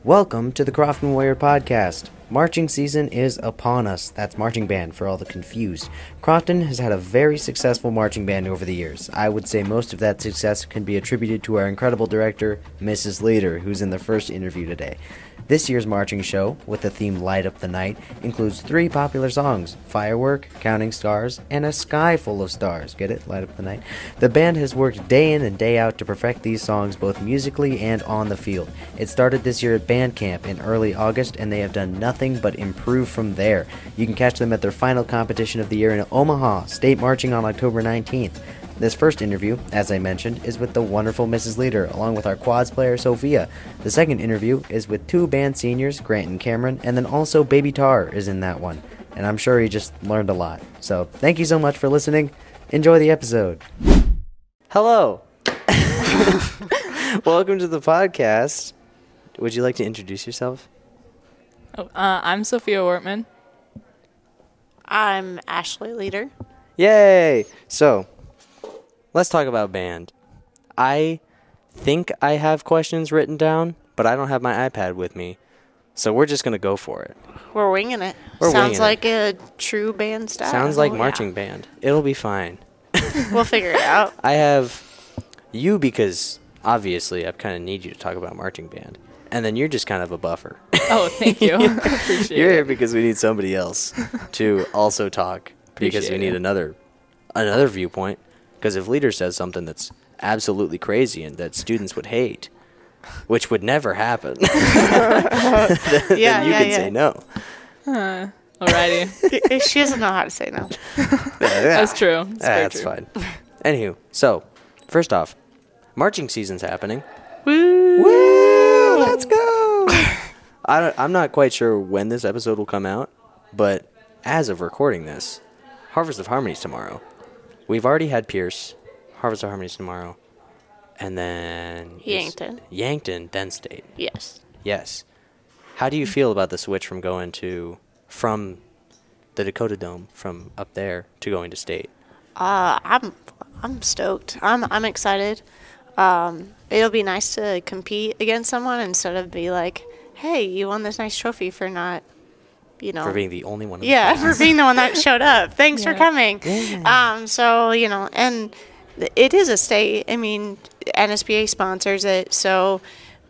Welcome to the Crofton Warrior Podcast. Marching season is upon us. That's marching band for all the confused. Crofton has had a very successful marching band over the years. I would say most of that success can be attributed to our incredible director, Mrs. Leader, who's in the first interview today. This year's marching show, with the theme Light Up the Night, includes 3 popular songs, Firework, Counting Stars, and A Sky Full of Stars. Get it? Light Up the Night. The band has worked day in and day out to perfect these songs both musically and on the field. It started this year at band camp in early August, and they have done nothing but improve from there. You can catch them at their final competition of the year in Omaha, state marching on October 19th. This first interview, as I mentioned, is with the wonderful Mrs. Leader, along with our quads player, Sophia. The second interview is with 2 band seniors, Grant and Cameron, and then also Baby Tar is in that one. And I'm sure he just learned a lot. So, thank you so much for listening. Enjoy the episode. Hello. Welcome to the podcast. Would you like to introduce yourself? I'm Sophia Wortman. I'm Ashley Leader. Yay! So, let's talk about band. I think I have questions written down, but I don't have my iPad with me. So we're just going to go for it. We're winging it. Sounds winging like a true band style. Sounds like marching band. It'll be fine. We'll figure it out. I have you because, obviously, I kind of need you to talk about marching band. And then you're just kind of a buffer. Oh, thank you. Appreciate You're it. here because we need somebody else to also talk. Because we need another viewpoint. Because if Leader says something that's absolutely crazy and that students would hate, which would never happen, then you can say no. Alrighty. She doesn't know how to say no. That's true. That's fine. Anywho, so, first off, marching season's happening. Woo! Let's go! I'm not quite sure when this episode will come out, but as of recording this, Harvest of Harmony's tomorrow. We've already had Pierce, Harvest of Harmony's tomorrow, and then Yankton, then State. Yes. How do you feel about the switch from from the Dakota Dome, from up there, to going to State? I'm stoked. I'm excited. It'll be nice to compete against someone instead of be like, hey, you won this nice trophy for not, for being the only one. For being the one that showed up. Thanks for coming. Yeah. And it is a state. I mean, NSPA sponsors it,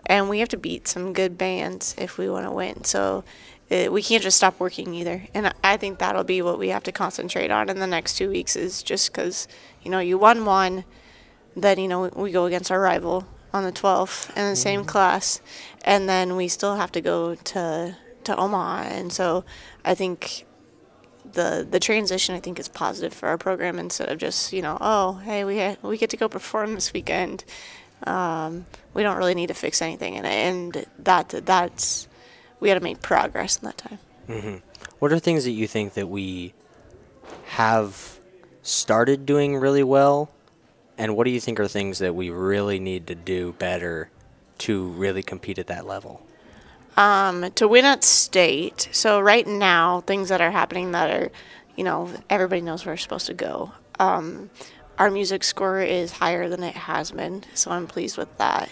and we have to beat some good bands if we want to win. So we can't just stop working either. And I think that'll be what we have to concentrate on in the next 2 weeks is just because, you won one, then, we go against our rival on the 12th in the same class, and then we still have to go to Omaha. And so I think the transition, I think, is positive for our program instead of just, hey, we get to go perform this weekend. We don't really need to fix anything in it. And that's we got to make progress in that time. Mm-hmm. What are things that you think that we have started doing really well? And what do you think are things that we really need to do better to really compete at that level? To win at state. So right now, things that are happening that are, everybody knows where we're supposed to go. Our music score is higher than it has been, so I'm pleased with that.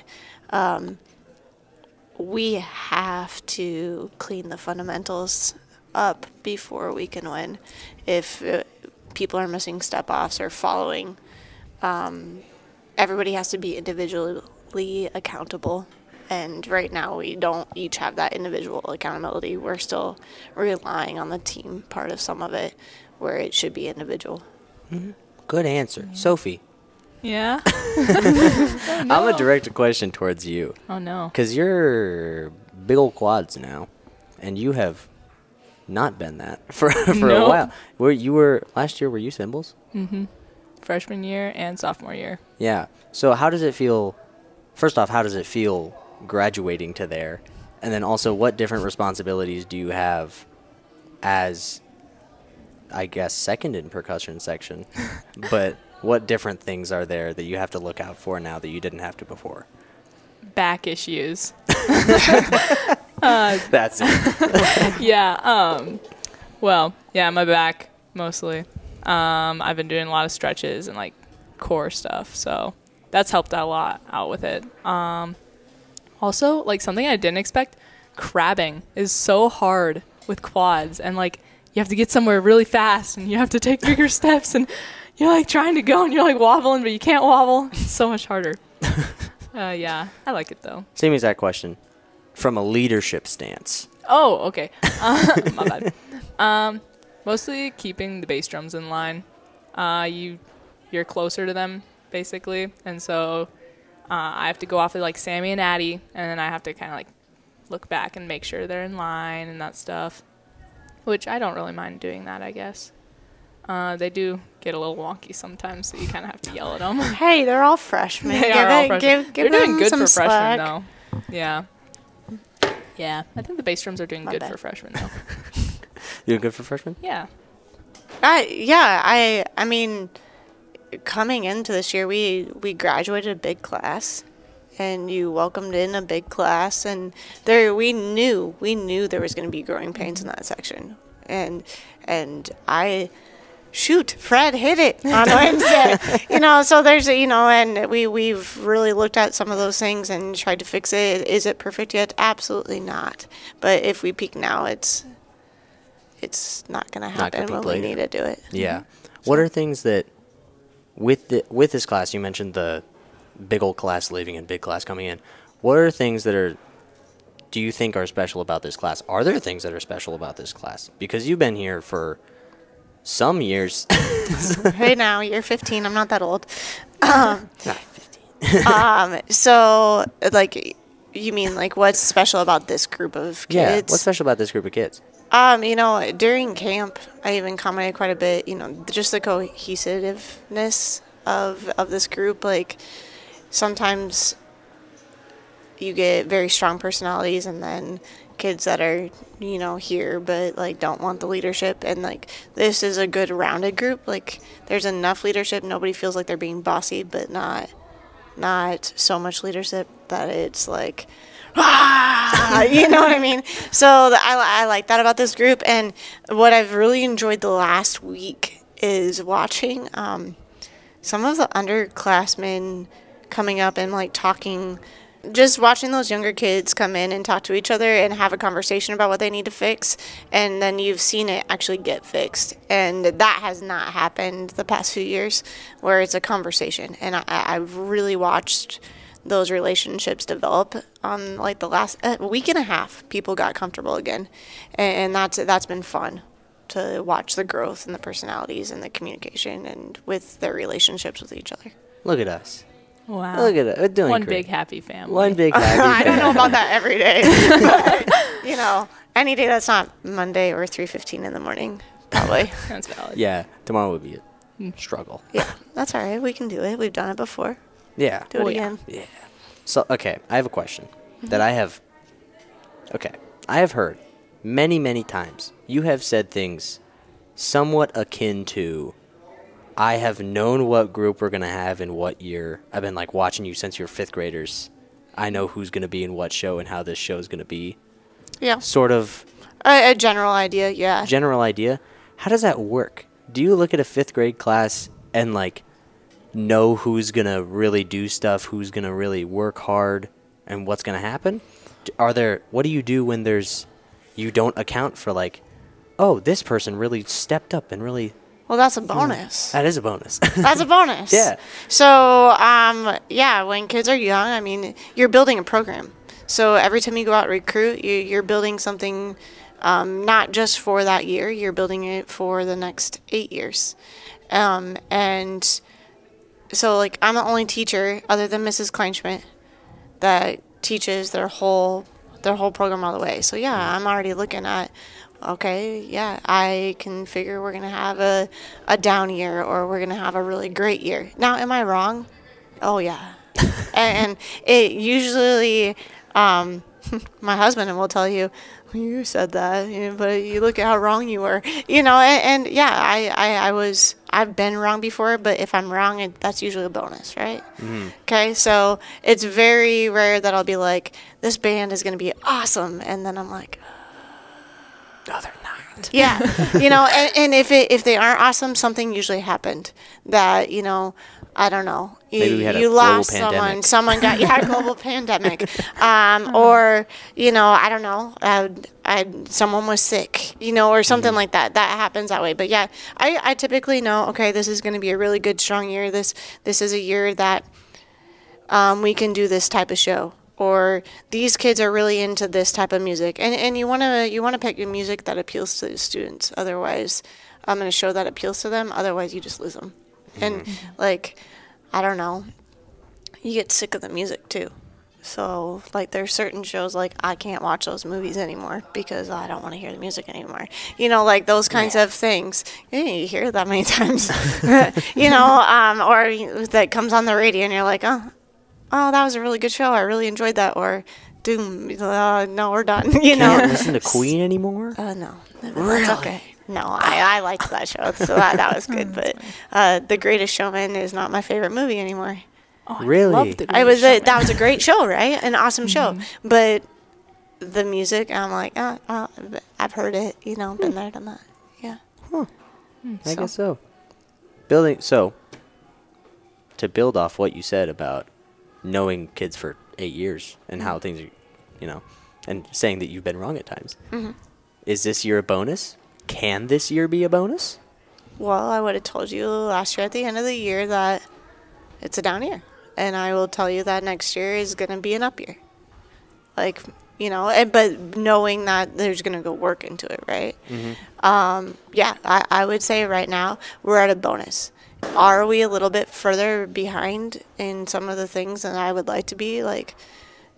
We have to clean the fundamentals up before we can win. If people are missing step-offs or following, everybody has to be individually accountable. And right now we don't each have that individual accountability. We're still relying on the team part of some of it where it should be individual. Mm-hmm. Good answer. Yeah. Sophie. Yeah? Oh, no. I'm going to direct a question towards you. Oh, no. Because you're big old quads now, and you have not been that for a while. Last year, were you cymbals? Mm-hmm. Freshman year and sophomore year. Yeah. So how does it feel? First off, how does it feel graduating to there? And then also, what different responsibilities do you have as, I guess, second in percussion section? But what different things are there that you have to look out for now that you didn't have to before? Back issues. That's it. Yeah. My back mostly. I've been doing a lot of stretches and core stuff, so that's helped out a lot with it. Also, like, something I didn't expect, crabbing is so hard with quads, and like you have to get somewhere really fast and you have to take bigger steps, and you're like trying to go and you're like wobbling but you can't wobble. It's so much harder. Yeah, I like it though. Same exact question from a leadership stance. Oh, okay. My bad. Mostly keeping the bass drums in line. You're closer to them basically, and so I have to go off of like Sammy and Addie, and then I have to kind of like look back and make sure they're in line and that stuff, which I don't really mind doing that, I guess. They do get a little wonky sometimes, so you kind of have to yell at them. Hey, they're all freshmen. They are all freshmen. Give They're them doing good some for slack. freshmen, though. Yeah. Yeah, I think the bass drums are doing My good bad. for freshmen, though. You're good for freshmen? Yeah. I mean, coming into this year, we graduated a big class, and you welcomed in a big class, and we knew there was going to be growing pains in that section, and Fred hit it on Wednesday, so there's and we've really looked at some of those things and tried to fix it. Is it perfect yet? Absolutely not. But if we peak now, it's not going to happen when we need to do it. Yeah. What are things that with this class, you mentioned the big old class leaving and big class coming in. What are things that do you think are special about this class? Are there things that are special about this class? Because you've been here for some years. Hey, now you're 15. I'm not that old. Not 15. So like, you mean like what's special about this group of kids? Yeah. What's special about this group of kids? During camp, I even commented quite a bit, just the cohesiveness of this group. Like, sometimes you get very strong personalities, and then kids that are, here, but, like, don't want the leadership. And, like, this is a good rounded group. Like, there's enough leadership. Nobody feels like they're being bossy, but not so much leadership that it's like, you know what I mean? So I like that about this group. And what I've really enjoyed the last week is watching some of the underclassmen coming up and like talking, just watching those younger kids come in and talk to each other and have a conversation about what they need to fix. And then you've seen it actually get fixed. And that has not happened the past few years, where it's a conversation. And I've really watched those relationships develop on like the last week and a half. People got comfortable again, and that's been fun to watch the growth and the personalities and the communication and with their relationships with each other. Look at us. Wow. Look at it. We're doing One great. big happy family. One big happy I don't know family. about that every day, but, any day that's not Monday or 3:15 in the morning, probably. That's valid. Yeah. Tomorrow would be a struggle. Yeah, that's all right. We can do it. We've done it before. Yeah. Do it Oh, yeah. again. Yeah. So, okay, I have a question that I have heard many, many times. You have said things somewhat akin to, I have known what group we're going to have in what year. I've been, like, watching you since you're fifth graders. I know who's going to be in what show and how this show is going to be. Yeah. Sort of A general idea, yeah. general idea. How does that work? Do you look at a fifth grade class and, like, know who's going to really do stuff, who's going to really work hard, and what's going to happen? What do you do when you don't account for, like, oh, this person really stepped up and really... Well, that's a bonus. That is a bonus. That's a bonus. Yeah. So, when kids are young, I mean, you're building a program. So every time you go out and recruit, you're building something not just for that year. You're building it for the next 8 years. And so, like, I'm the only teacher other than Mrs. Kleinschmidt that teaches their whole program all the way. So, yeah, I'm already looking at, okay, yeah, I can figure we're going to have a down year or we're going to have a really great year. Now, am I wrong? Oh, yeah. And it usually, my husband will tell you, you said that, but you look at how wrong you were, and yeah, I've been wrong before, but if I'm wrong, that's usually a bonus, right? Mm-hmm. Okay, so it's very rare that I'll be like, this band is going to be awesome, and then I'm like, No, they're not. yeah, and if they aren't awesome, something usually happened that, I don't know. Maybe we had a you global lost someone. pandemic. Someone got global pandemic. Or I don't know. Someone was sick. Or something like that. That happens that way. But yeah, I typically know. Okay, this is going to be a really good, strong year. This is a year that we can do this type of show. Or these kids are really into this type of music, and you want to pick music that appeals to the students. Otherwise, I'm going to show that appeals to them. Otherwise, you just lose them. And I don't know, you get sick of the music too. So there's certain shows I can't watch those movies anymore because I don't want to hear the music anymore. Those kinds of things. You hear it that many times. Or that comes on the radio and you're like, oh, that was a really good show. I really enjoyed that. Or Doom. No, we're done. Can't listen to Queen anymore? No. Really? That's okay. No, I liked that show, so that was good. But The Greatest Showman is not my favorite movie anymore. Oh, Really? I love The Greatest Showman. That was a great show, right? An awesome show. But the music, I'm like, I've heard it. Been there, done that. Yeah. I guess so. To build off what you said about knowing kids for 8 years and how things are, and saying that you've been wrong at times. Is this year a bonus? Can this year be a bonus? Well, I would have told you last year at the end of the year that it's a down year. And I will tell you that next year is going to be an up year. But knowing that there's going to go work into it, right? I would say right now we're at a bonus. Are we a little bit further behind in some of the things than I would like to be?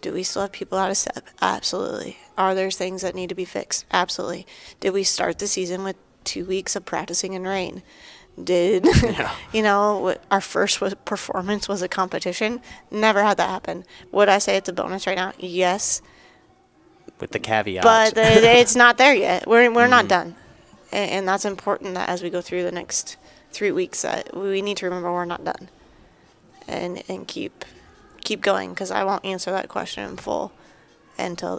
Do we still have people out of step? Absolutely. Are there things that need to be fixed? Absolutely. Did we start the season with 2 weeks of practicing in rain? Did, our first performance was a competition? Never had that happen. Would I say it's a bonus right now? Yes. With the caveat. But it's not there yet. We're not done. And that's important that as we go through the next 3 weeks that we need to remember we're not done. And keep going, because I won't answer that question in full until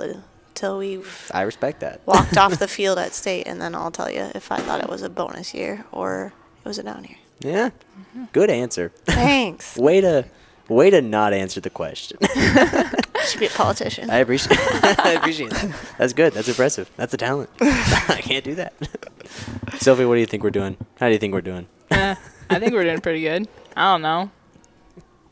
we've I respect that. walked off the field at state, and then I'll tell you if I thought it was a bonus year or it was a down year. Yeah. Good answer. Thanks. Way to not answer the question. Should be a politician. I appreciate that. That's good. That's impressive. That's a talent. I can't do that. Sylvie, what do you think we're doing? How do you think we're doing? I think we're doing pretty good. I don't know.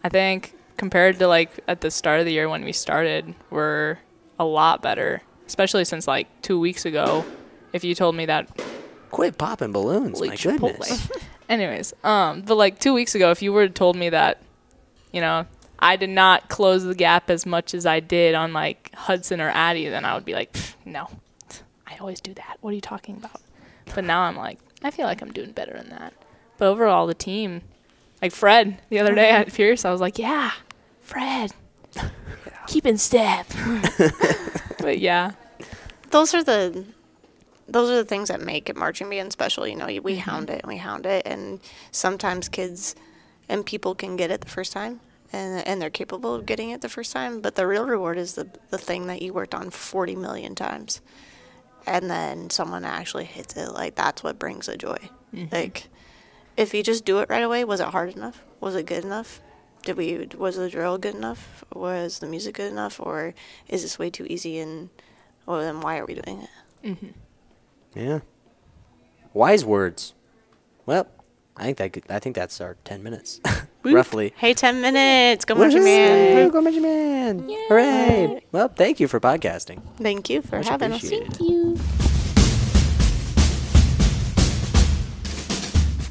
I think compared to at the start of the year when we started, we're a lot better, especially since 2 weeks ago. If you told me that, Quit popping balloons. Holy My goodness. Anyways, but 2 weeks ago, if you were to told me that, I did not close the gap as much as I did on Hudson or Addie, then I would be like, no, I always do that. What are you talking about? But now I'm I feel like I'm doing better than that. But overall, the team, Fred, the other day at Pierce, I was like, yeah, Fred, keep in step. But yeah. Those are the things that make it marching band special. We hound it and we hound it, and sometimes kids and people can get it the first time, and they're capable of getting it the first time. But the real reward is the thing that you worked on 40 million times, and then someone actually hits it. That's what brings the joy. If you just do it right away, was it hard enough? Was it good enough? Was the drill good enough? Was the music good enough? Or is this way too easy? And then why are we doing it? Yeah. Wise words. Well, I think that's our 10 minutes, roughly. Hey, 10 minutes. Go Marching Man. Go Marching Man. Hooray. Well, thank you for podcasting. Thank you for Much having us. appreciated. Thank you.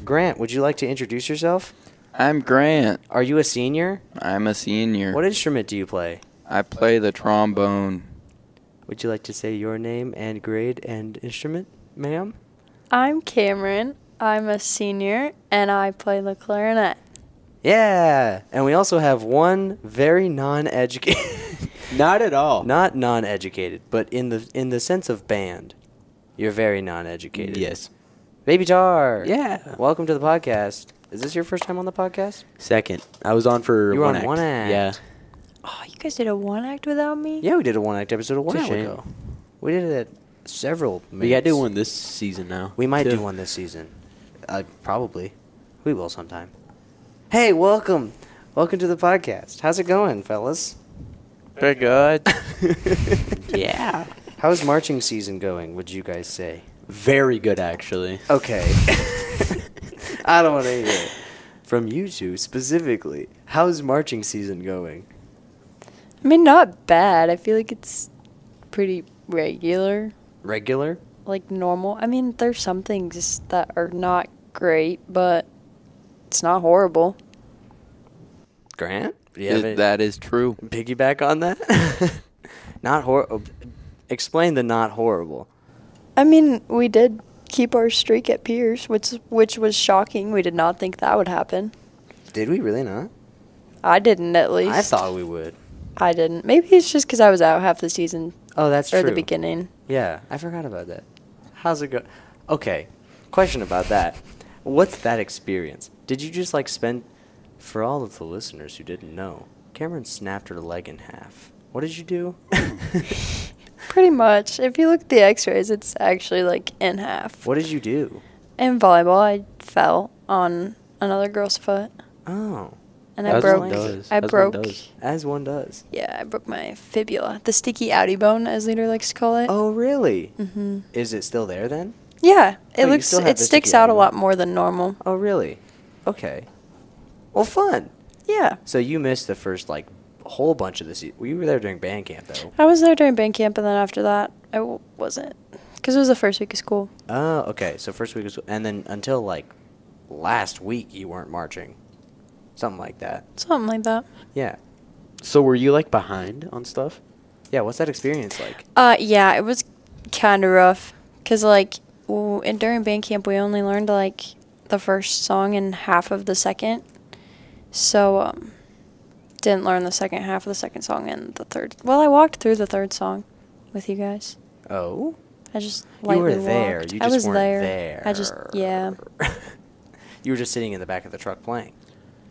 Grant, would you like to introduce yourself? I'm Grant. Are you a senior? I'm a senior. What instrument do you play? I play the trombone. Would you like to say your name and grade and instrument, ma'am? I'm Cameron. I'm a senior, and I play the clarinet. Yeah, and we also have one very non-educated. Not at all. Not non-educated, but in the sense of band, you're very non-educated. Yes. Baby Tar. Yeah. Welcome to the podcast. Is this your first time on the podcast? Second. I was on for You were one on act. one act. Yeah. Oh, you guys did a one act without me? Yeah, we did a one-act episode a while It's a shame. ago. We did it at several We got to do minutes. one this season now. We might too. do one this season. Probably. We will sometime. Hey, welcome. Welcome to the podcast. How's it going, fellas? Pretty good. Yeah. How's marching season going, would you guys say? Very good, actually. Okay. I don't want to hear it. From you two specifically, how's marching season going? I mean, not bad. I feel like it's pretty regular, Regular? like normal. I mean, there's some things that are not great, but it's not horrible. Grant? Do you have any That is true. piggyback on that? Not horrible. Explain the not horrible. I mean, we did keep our streak at Pierce, which was shocking. We did not think that would happen. Did we really not? I didn't, at least. I thought we would. I didn't. Maybe it's just because I was out half the season Oh, that's or true. the beginning. Yeah, I forgot about that. How's it go? Okay, question about that. What's that experience? Did you just like spend, for all of the listeners who didn't know, Cameron snapped her leg in half. What did you do? Pretty much. If you look at the x-rays, it's actually like in half. What did you do? In volleyball, I fell on another girl's foot. Oh, And As I broke. one does. I As one broke. does. as one does. Yeah, I broke my fibula, the sticky outie bone, as Leader likes to call it. Oh, really? Mm-hmm. Is it still there then? Yeah, Oh, it you looks. still have It the sticks sticky out a outie lot bone. more than normal. Oh, really? Okay. Well, fun. Yeah, So you missed the first like whole bunch of the season. You were there during band camp though. I was there during band camp, and then after that, wasn't, because it was the first week of school. Oh, okay. So first week was, and then until like last week you weren't marching, something like that. Something like that. Yeah. So were you like behind on stuff? Yeah. What's that experience like? Yeah, it was kind of rough, cause like and during band camp we only learned like the first song and half of the second, so didn't learn the second half of the second song and the third. Well, I walked through the third song with you guys. Oh. I just You lightly were there. walked. You I just was weren't there. there. I just You were just sitting in the back of the truck playing.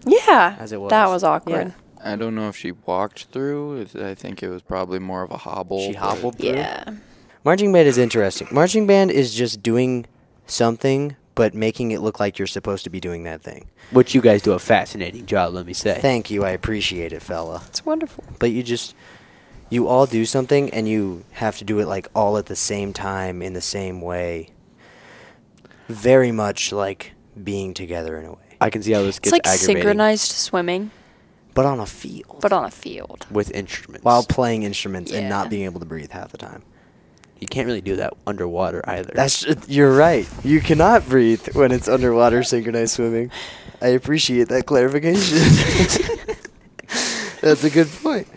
yeah. As it was. That was awkward. Yeah. I don't know if she walked through. I think it was probably more of a hobble. She but- hobbled through. Yeah. Marching band is interesting. Marching band is just doing something, but making it look like you're supposed to be doing that thing. Which you guys do a fascinating job, let me say. Thank you. I appreciate it, fella. It's wonderful. But you all do something, and you have to do it like all at the same time in the same way. Very much like being together in a way, I can see how this It's gets like aggravating synchronized swimming, but on a field, but on a field. with instruments. while playing instruments and Yeah. not being able to breathe half the time. You can't really do that underwater either. You're right. You cannot breathe when it's underwater synchronized swimming. I appreciate that clarification. That's a good point.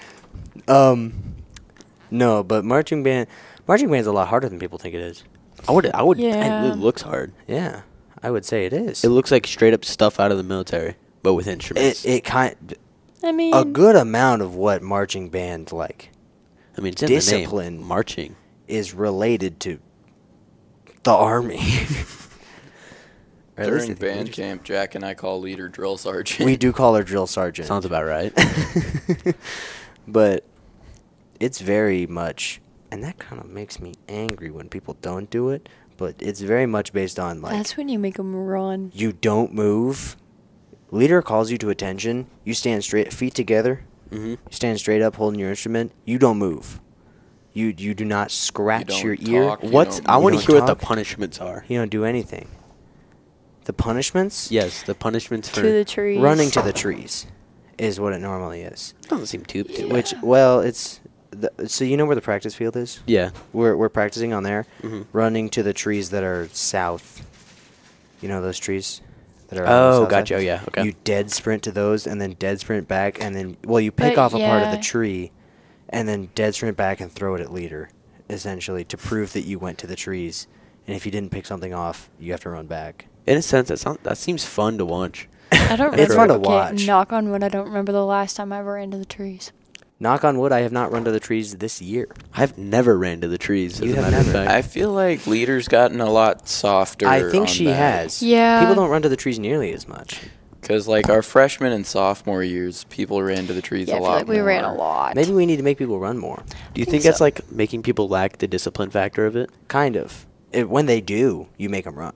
No, but marching band's a lot harder than people think it is. I would. Yeah. It looks hard. Yeah, I would say it is. It looks like straight up stuff out of the military, but with instruments. it kind I mean, a good amount of what marching band like I mean, it's in discipline. the name. Marching. is related to the army. Or at least I During think we band just- camp, Jack and I call leader drill sergeant. we do call her drill sergeant. Sounds about right. But it's very much, and that kind of makes me angry when people don't do it, but it's very much based on like that's when you make them run. you don't move. Leader calls you to attention. You stand straight, feet together. Mm-hmm. You stand straight up, holding your instrument. You don't move. You do not scratch don't your ear. talk, you What's don't I move. want You to don't hear what the talk. punishments are. You don't do anything. The punishments? Yes, the punishments for To the trees. Running to the trees is what it normally is. doesn't seem too. Which, well, it's so you know where the practice field is? Yeah. We're practicing on there, Mhm. running to the trees that are south. You know those trees that are. on the Oh, south gotcha. side? Oh, yeah. Okay. You dead sprint to those, and then dead sprint back, and then you pick But off a part of the yeah. tree, and then dead sprint back and throw it at leader, essentially to prove that you went to the trees. And if you didn't pick something off, you have to run back. In a sense, that seems fun to watch. I don't remember. It's fun to okay, watch. Knock on wood, I don't remember the last time I ever ran to the trees. Knock on wood, I have not run to the trees this year. I've never ran to the trees. You as a have matter of never. fact. I feel like leader's gotten a lot softer. I think on she that. has. Yeah. People don't run to the trees nearly as much. Because, like, our freshman and sophomore years, people ran to the trees Yeah, I a feel lot like we more. ran a lot. Maybe we need to make people run more. Do you think think that's so. like making people lack the discipline factor of it? Kind of. When they do, you make them run.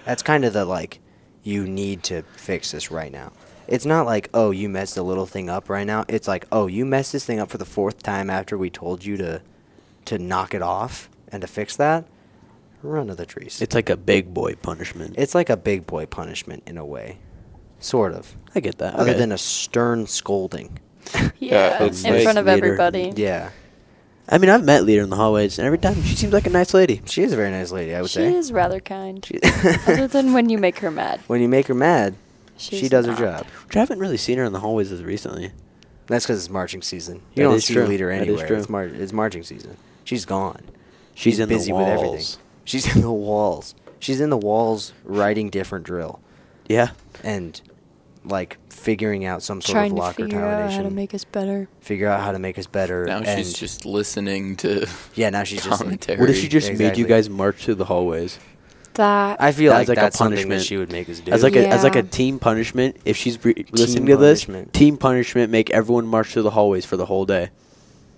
That's kind of the, like, you need to fix this right now. It's not like, oh, you messed a little thing up right now. It's like, oh, you messed this thing up for the 4th time after we told you to knock it off and to fix that. Run to the trees. It's like a big boy punishment. It's like a big boy punishment in a way. Sort of. I get that. Other Okay. than a stern scolding. Yeah, it's in like front of leader. everybody. Yeah. I mean, I've met Leader in the hallways, and every time she seems like a nice lady. She is a very nice lady, I would She say. is rather kind. She- Other than when you make her mad. when you make her mad, she She's does her not. job. Which I haven't really seen her in the hallways as recently. That's because it's marching season. That You don't is see true. leader That is anywhere. true. It's marching season. She's gone. She's in busy the with walls. everything. She's in the walls. She's in the walls writing different drill Yeah. and like figuring out some sort Trying of to locker figure out how to combination. make us better. Figure out how to make us better. Now and she's just listening to yeah. Now she's just like, commentary. What if she just made you Exactly. guys march through the hallways? That I feel That's like like a that's something that punishment. she would make us do. As like a Yeah. team punishment, if she's listening to this, punishment. team punishment, make everyone march through the hallways for the whole day.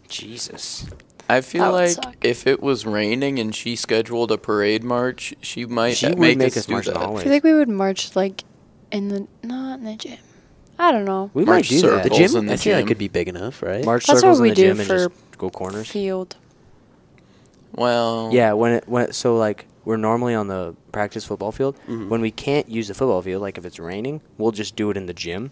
Jesus. I feel That would like suck. if it was raining and she scheduled a parade march, she might She would make, make us us do march in the that. I hallways. feel like we would march like not in the gym. I don't know. We March might do that. The circles gym, in the I feel like gym. could be big enough, right? March That's circles what we in the do gym and for just go corners. Field. Well, Yeah, when so like we're normally on the practice football field. Mhm. When we can't use the football field, like if it's raining, we'll just do it in the gym.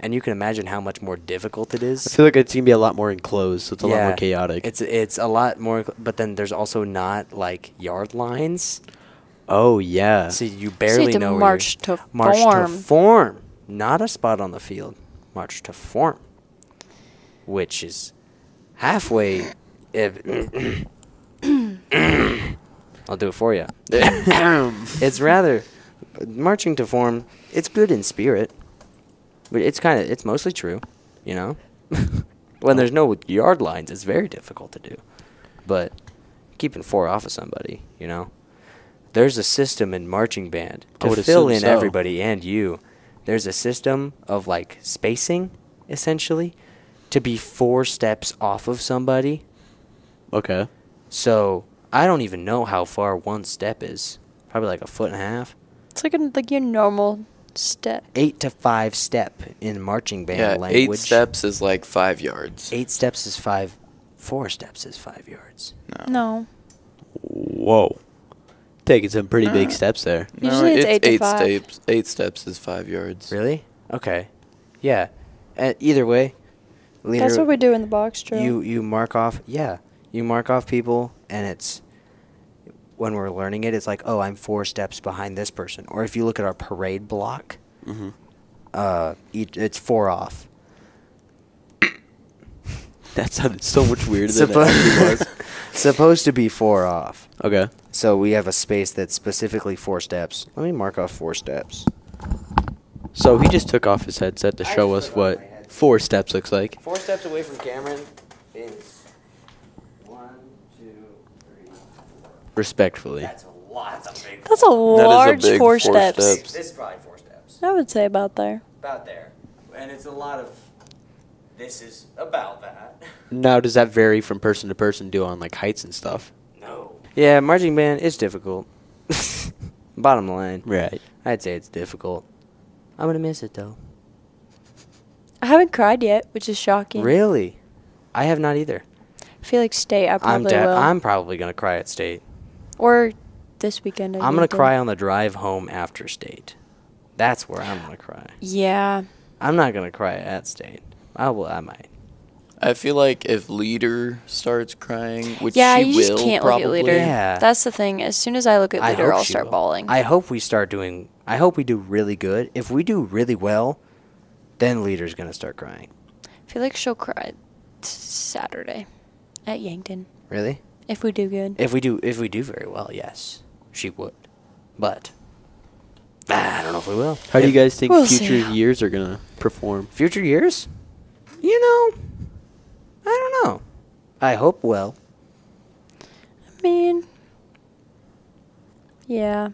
And you can imagine how much more difficult it I is. feel like it's gonna be a lot more enclosed, so it's a lot more Yeah, chaotic. It's a lot more, but then there's also not like yard lines, oh yeah. so you So you barely have to know where march you're- to march form. to form, not a spot on the field. March to form, which is halfway. I'll do it for you. It's rather marching to form. It's good in spirit, but it's mostly true, you know. When there's no yard lines, it's very difficult to do. But keeping 4 off of somebody, you know, there's a system in marching band I to would fill assume in so. everybody and you. There's a system of like spacing, essentially, to be 4 steps off of somebody. Okay. So I don't even know how far 1 step is. Probably like 1.5 feet. It's like your normal step. 8 to 5 step in marching band yeah, language. 8 steps is like 5 yards. 8 steps is 5. 4 steps is 5 yards. No. Whoa. Taking some pretty big Uh, steps there. Usually it's 8 to 8 5. steps. 8 steps is 5 yards. Really? Okay. Yeah. Either way, leader, That's what we do in the box drill. you mark off. Yeah, you mark off people, and it's when we're learning it. It's like, oh, I'm 4 steps behind this person. Or if you look at our parade block, Mm-hmm. it's 4 off. That sounded so much weirder than it Suppo- actually was. Supposed to be 4 off. Okay. So we have a space that's specifically 4 steps. Let me mark off 4 steps. So he just took off his headset to show us what 4 steps looks like. 4 steps away from Cameron is 1, 2, 3, 4. Respectfully. That's a lot. That's a big. That's a large big 4 4 steps. steps. This is probably 4 steps. I would say about there. About there. And it's a lot of. This is about that. Now, does that vary from person to person due on like heights and stuff? No. Yeah, marching band is difficult. Bottom line, Right. I'd say it's difficult. I'm gonna miss it though. I haven't cried yet, which is shocking. Really? I have not either. I feel like state I probably will. I'm probably gonna cry at state. Or this weekend. I I'm gonna need to. cry on the drive home after state. That's where I'm gonna cry. Yeah. I'm not gonna cry at state. I might. I feel like if leader starts crying, which Yeah, she you will just can't probably. look at leader. Yeah. That's the thing. As soon as I look at I leader, hope I'll she start will. bawling. I hope we start doing. I hope we do really good. If we do really well, then leader's gonna start crying. I feel like she'll cry Saturday at Yankton Really? if we do good. If we do very well, yes, she would. But I don't know if we will. How do you guys think We'll future see. years are gonna perform? Future years? You know, I don't know. I hope well. I mean, yeah.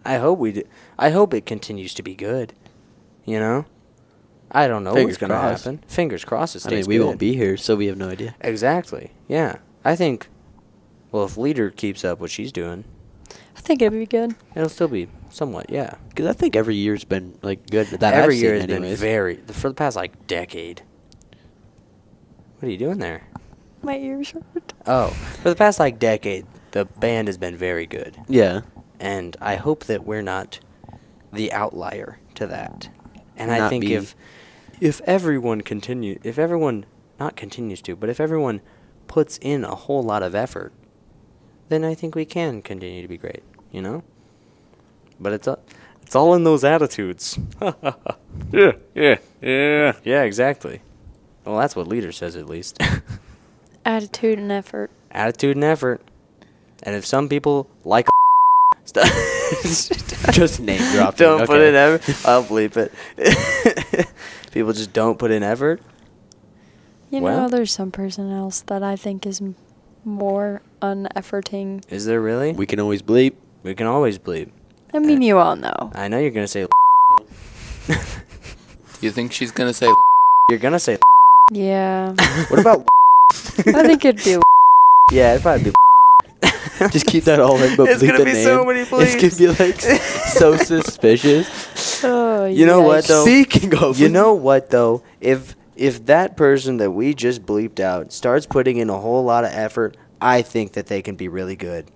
I hope we do. I hope it continues to be good. You know, I don't know Fingers what's gonna crossed. happen. Fingers crossed. It I mean, stays we good. won't be here, so we have no idea. Exactly. Yeah. I think. Well, if leader keeps up what she's doing, I think it'd be good. It'll still be somewhat, yeah. Because I think every year's been like good. That Every I've year seen has been anyways. for the past like decade. What are you doing there? My ears hurt. Oh, for the past like decade, the band has been very good, Yeah. and I hope that we're not the outlier to that. And I Not think be- if everyone not continues to, but if everyone puts in a whole lot of effort, then I think we can continue to be great, you know? But it's all in those attitudes. Yeah, exactly. Well, that's what leader says at least. Attitude and effort. Attitude and effort. And if some people like Just name dropping. don't put okay. in effort, I'll bleep it. People just don't put in effort. You Well- know, there's some person else that I think is more unefforting. Is there really? We can always bleep. We can always bleep. I mean, you all know. I know you're gonna say. Do you think she's gonna say? You're gonna say. Yeah. What about I think it'd be. Yeah, it'd probably be. just keep that all in, but It's bleep gonna the be name. so many It's gonna be like so suspicious. Oh, You know what, yikes. though? Speaking of, You know what though? If that person that we just bleeped out starts putting in a whole lot of effort, I think that they can be really good.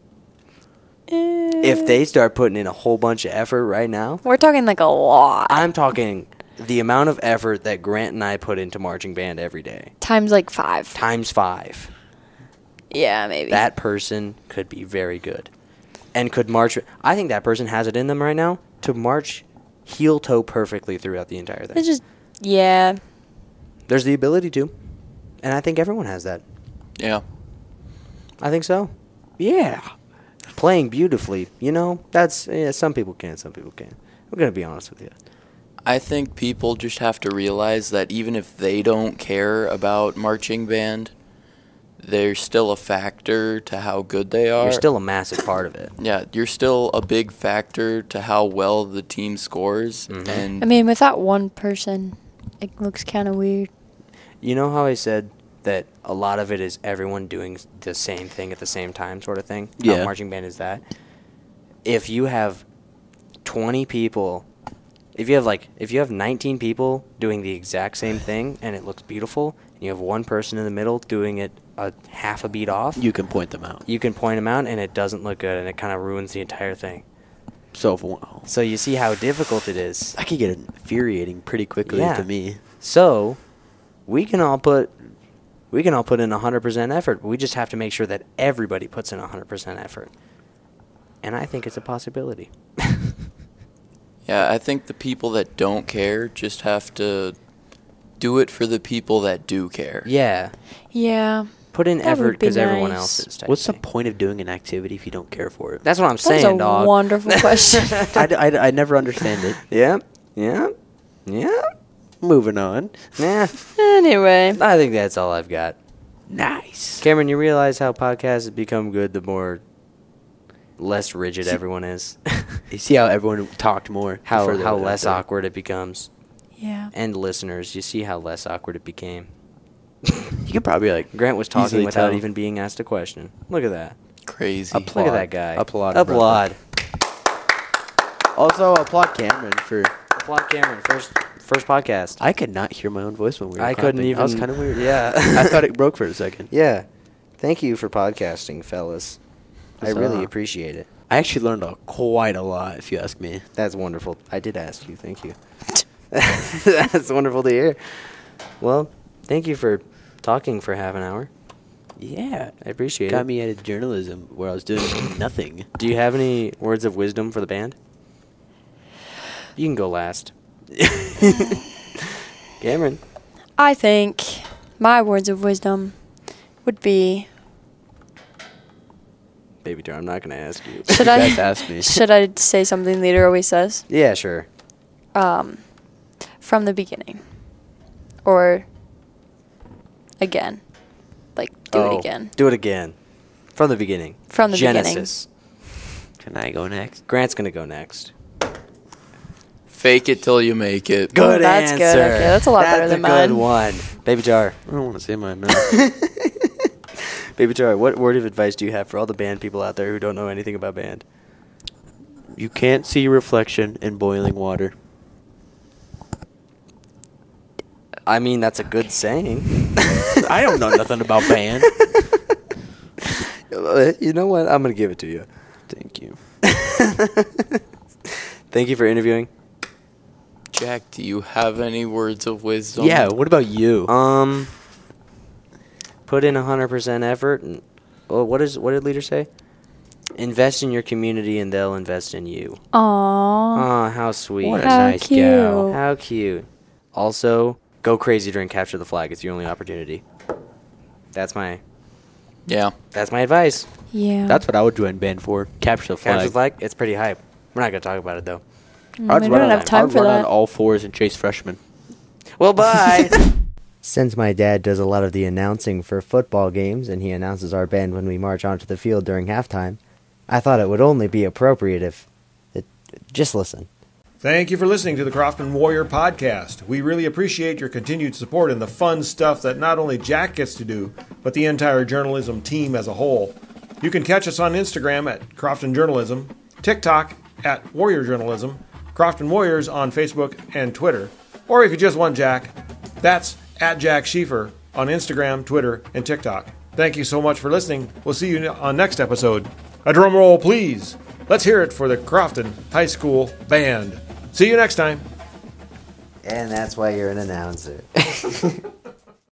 If they start putting in a whole bunch of effort right now, We're talking like a lot. I'm talking the amount of effort that Grant and I put into marching band every day Times like 5. times 5. Yeah, maybe. That person could be very good and could march. I think that person has it in them right now to march heel toe perfectly throughout the entire thing. It's just, yeah. There's the ability to, and I think everyone has that. Yeah. I think so. yeah. Playing beautifully, you know, that's some people can, some people can't. I'm gonna be honest with you. I think people just have to realize that even if they don't care about marching band, they're still a factor to how good they are. You're still a massive part of it. Yeah, you're still a big factor to how well the team scores. Mhm. And I mean, without one person, it looks kind of weird. You know how I said that a lot of it is everyone doing the same thing at the same time, sort of thing? How Yeah. marching band is that. If you have 20 people, if you have 19 people doing the exact same thing and it looks beautiful, and you have one person in the middle doing it a half a beat off, You can point them out. you can point them out and it doesn't look good and it kind of ruins the entire thing. So if one, So you see how difficult it is. that could get infuriating pretty quickly Yeah. to me. So we can all put in 100% effort. We just have to make sure that everybody puts in 100% effort. And I think it's a possibility. yeah, I think the people that don't care just have to do it for the people that do care. Yeah. Yeah. Put in That effort would be because everyone nice. else is. type What's the thing. point of doing an activity if you don't care for it? That's what I'm That's saying, a dog. wonderful question. I never understand it. Yeah. Yeah. Yeah. Moving on. Yeah. Anyway. I think that's all I've got. Nice. Cameron, you realize how podcasts have become good the more less rigid everyone is? You see how everyone talked more. the how further how they less went. awkward it becomes. Yeah. And listeners, you see how less awkward it became. You could probably like Grant was talking easily without tell. even being asked a question. Look at that. Crazy. Look at that guy. Applaud. Applaud. Also applaud Cameron for. Applaud Cameron. First podcast. I could not hear my own voice when we were. I couldn't clapping. even. That was kind of weird. Yeah. I thought it broke for a second. Yeah. Thank you for podcasting, fellas. I Yes, really appreciate it. I actually learned quite a lot, if you ask me. That's wonderful. I did ask you. Thank you. That's wonderful to hear. Well, thank you for talking for half an hour. Yeah. I appreciate Got it. me at journalism where I was doing nothing. Do you have any words of wisdom for the band? You can go last. Cameron. I think my words of wisdom would be, Baby Jar, I'm not going to ask you. should You I guys asked me. should I say something Leader always says? Yeah, sure. From the beginning. Or again. Like do it again. Do it again. From the beginning. From the beginning. Genesis. Can I go next? Grant's going to go next. Fake it till you make it. Good that's answer. good. Okay, that's a lot better than That's a good mine. one. Baby Jar. I don't want to say mine now. Baby Jar, what word of advice do you have for all the band people out there who don't know anything about band? You can't see your reflection in boiling water. I mean, that's a good saying. I don't know nothing about band. You know what? I'm going to give it to you. Thank you. Thank you for interviewing. Jack, do you have any words of wisdom? Yeah, what about you? Put in 100% effort. And, what did leader say? Invest in your community and they'll invest in you. Aww. Aw, how sweet. What a How nice cute. gal. How cute. Also, go crazy during Capture the Flag. It's your only opportunity. That's my advice. Yeah. That's what I would join band for. Capture the flag. Capture the Flag, it's pretty hype. We're not going to talk about it, though. We don't have time for run that. on all fours and chase freshmen. Well, bye. Since my dad does a lot of the announcing for football games and he announces our band when we march onto the field during halftime, I thought it would only be appropriate if just listen. Thank you for listening to the Crofton Warrior Podcast. We really appreciate your continued support and the fun stuff that not only Jack gets to do, but the entire journalism team as a whole. You can catch us on Instagram at Crofton Journalism, TikTok at Warrior Journalism, Crofton Warriors on Facebook and Twitter. Or if you just want Jack, that's at Jack Schieffer on Instagram, Twitter, and TikTok. Thank you so much for listening. We'll see you on next episode. A drum roll, please. Let's hear it for the Crofton High School Band. See you next time. And that's why you're an announcer.